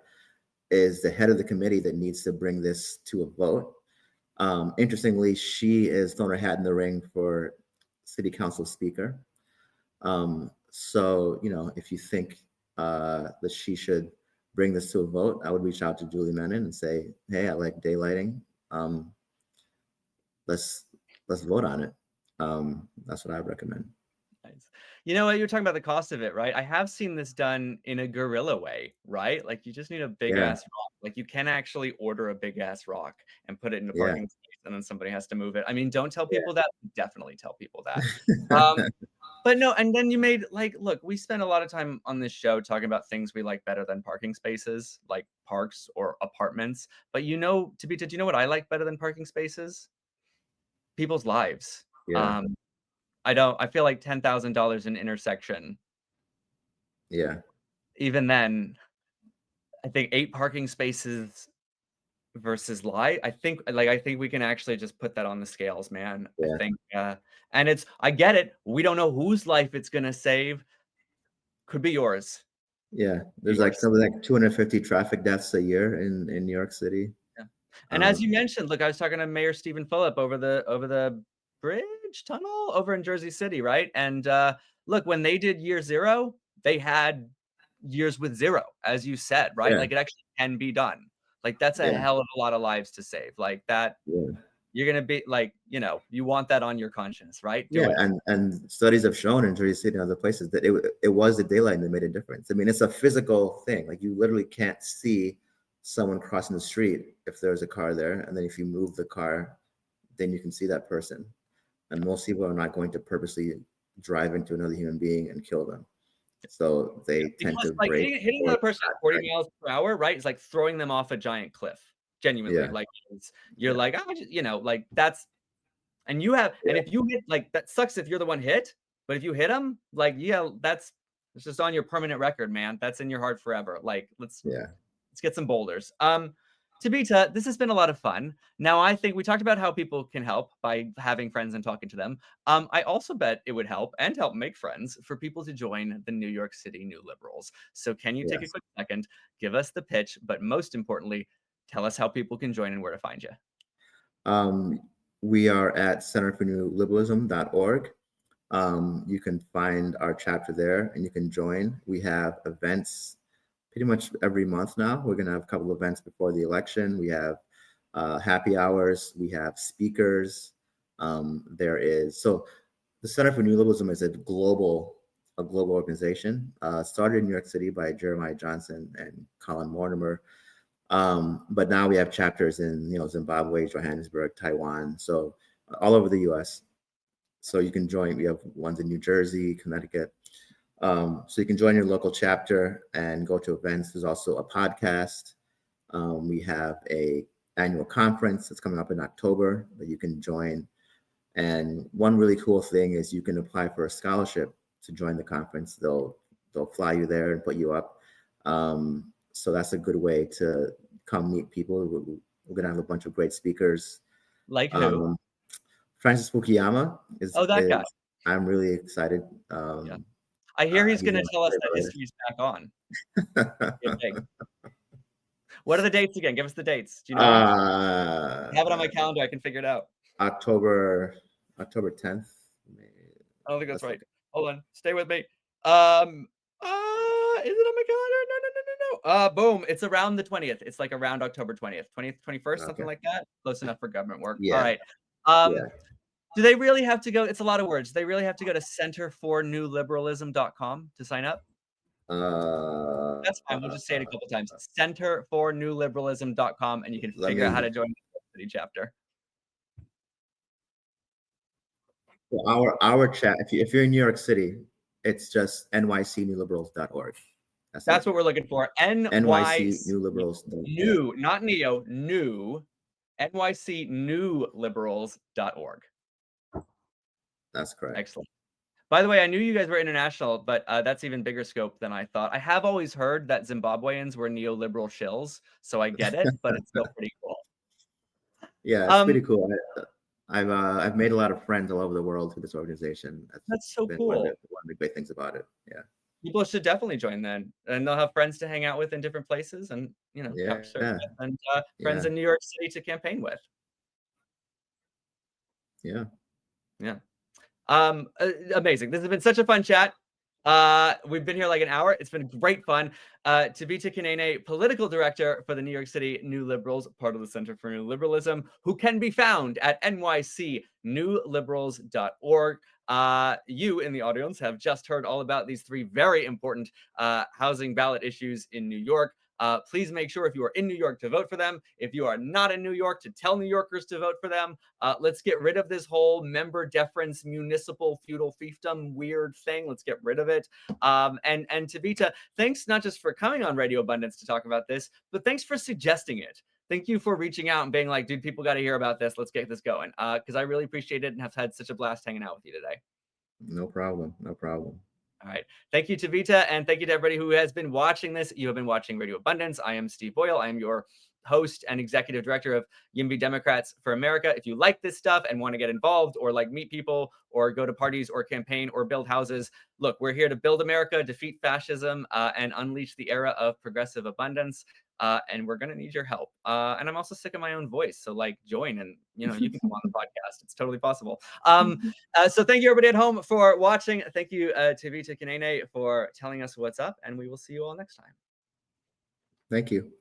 is the head of the committee that needs to bring this to a vote. Interestingly, she has thrown her hat in the ring for city council speaker. So, if you think that she should bring this to a vote, I would reach out to Julie Menon and say, hey, I like daylighting. Let's vote on it. That's what I would recommend. Nice. You know what? You're talking about the cost of it, right? I have seen this done in a guerrilla way, right? Like you just need a big ass rock. Like you can actually order a big ass rock and put it in a parking space, and then somebody has to move it. I mean, don't tell people that. Definitely tell people that. But no, and then you made look, we spend a lot of time on this show talking about things we like better than parking spaces, like parks or apartments. But Tabita, do you know what I like better than parking spaces? People's lives. Yeah. I feel like $10,000 an intersection. Yeah. even then, I think 8 parking spaces versus lie. I think we can actually just put that on the scales, man. I Yeah, think, and I get it. We don't know whose life it's gonna save. Could be yours. yeah. There's like Yours. something like 250 traffic deaths a year in New York City. Yeah. And as you Um, mentioned, look, I was talking to Mayor Stephen Phillip over the bridge tunnel over in Jersey City, right? And look, when they did year 0, they had years with 0, as you said, right? yeah, Like it actually can be done. Like that's a yeah, hell of a lot of lives to save. Like that, yeah. you're gonna be like, you want that on your conscience, right? Do Yeah, it. and studies have shown in Jersey City and other places that it was the daylight that made a difference. I mean, it's a physical thing. Like you literally can't see someone crossing the street if there's a car there, and then if you move the car, then you can see that person. And most people are not going to purposely drive into another human being and kill them. So they tend Because to like brake hitting or another person at not 40 drive. miles per hour, right, is like throwing them off a giant cliff. Genuinely, Yeah, like you're yeah, like, oh, like that's and yeah, if you hit like that sucks if you're the one hit, but if you hit them, like yeah, it's just on your permanent record, man. That's in your heart forever. Like yeah. let's get some boulders. Tabita, this has been a lot of fun. Now, I think we talked about how people can help by having friends and talking to them. I also bet it would help and help make friends for people to join the New York City New Liberals. So, can you take a Yes. quick second, give us the pitch, but most importantly, tell us how people can join and where to find you? Um, we are at centerfornewliberalism.org. You can find our chapter there and you can join. We have events pretty much every month now. We're going to have a couple of events before the election. We have happy hours, we have speakers. The Center for New Liberalism is a global organization. Started in New York City by Jeremiah Johnson and Colin Mortimer. But now we have chapters in Zimbabwe, Johannesburg, Taiwan, so all over the U.S. So you can join. We have ones in New Jersey, Connecticut. So you can join your local chapter and go to events. There's also a podcast. We have a annual conference that's coming up in October that you can join. And one really cool thing is you can apply for a scholarship to join the conference. They'll fly you there and put you up. So that's a good way to come meet people. We're gonna have a bunch of great speakers. Like who? Um, Francis Fukuyama Oh, that guy. I'm really excited. Yeah. I hear he's He's going one to of tell us that my favorite history's back on. Get writers. big. What are the dates again? Give us the dates. Do you know them? I have it on my calendar. I can figure it out. October 10th. I don't think that's Let's right. look. Hold on. Stay with me. Is it on my calendar? No, no, no, no, no. Boom. It's around the 20th. It's like around October 20th, 20th, 21st, something Okay. like that. Close enough for government work. All Yeah. right. Um, Yeah. do they really have to go? It's a lot of words. They really have to go to centerfornewliberalism.com to sign up? Uh, That's fine. We'll just say it a couple times. Centerfornewliberalism.com, and you can let figure out how me. to join the city chapter. Our chat. If you're in New York City, it's just nycnewliberals.org. That's the That's what easiest. we're looking for. NYC nycnewliberals.org. new, not neo, new, nycnewliberals.org. That's correct. Excellent. By the way, I knew you guys were international, but that's even bigger scope than I thought. I have always heard that Zimbabweans were neoliberal shills, so I get it, but it's still pretty cool. Yeah, it's Um, pretty cool. I've made a lot of friends all over the world through this organization. That's that's so been cool. one of the great things about it. Yeah. People should definitely join then, and they'll have friends to hang out with in different places, and couch surf Yeah. with, and friends Yeah. in New York City to campaign with. Yeah. Yeah. Amazing. This has been such a fun chat. We've been here like an hour. It's been great fun. Tibita Kaneene, political director for the New York City New Liberals, part of the Center for New Liberalism, who can be found at nycnewliberals.org. You in the audience have just heard all about these 3 very important housing ballot issues in New York. Please make sure if you are in New York to vote for them. If you are not in New York, to tell New Yorkers to vote for them. Let's get rid of this whole member deference, municipal feudal fiefdom weird thing. Let's get rid of it. And Tibita, thanks not just for coming on Radio Abundance to talk about this, but thanks for suggesting it. Thank you for reaching out and being like, dude, people got to hear about this. Let's get this going. Because I really appreciate it and have had such a blast hanging out with you today. No problem. No problem. All right. Thank you, Tibita, and thank you to everybody who has been watching this. You have been watching Radio Abundance. I am Steve Boyle. I am your host and executive director of YIMBY Democrats for America. If you like this stuff and want to get involved or like meet people or go to parties or campaign or build houses, look, we're here to build America, defeat fascism, and unleash the era of progressive abundance. And we're going to need your help. And I'm also sick of my own voice. So like join and, you can come on the podcast. It's totally possible. So thank you everybody at home for watching. Thank you Tibita Kaneene for telling us what's up. And we will see you all next time. Thank you.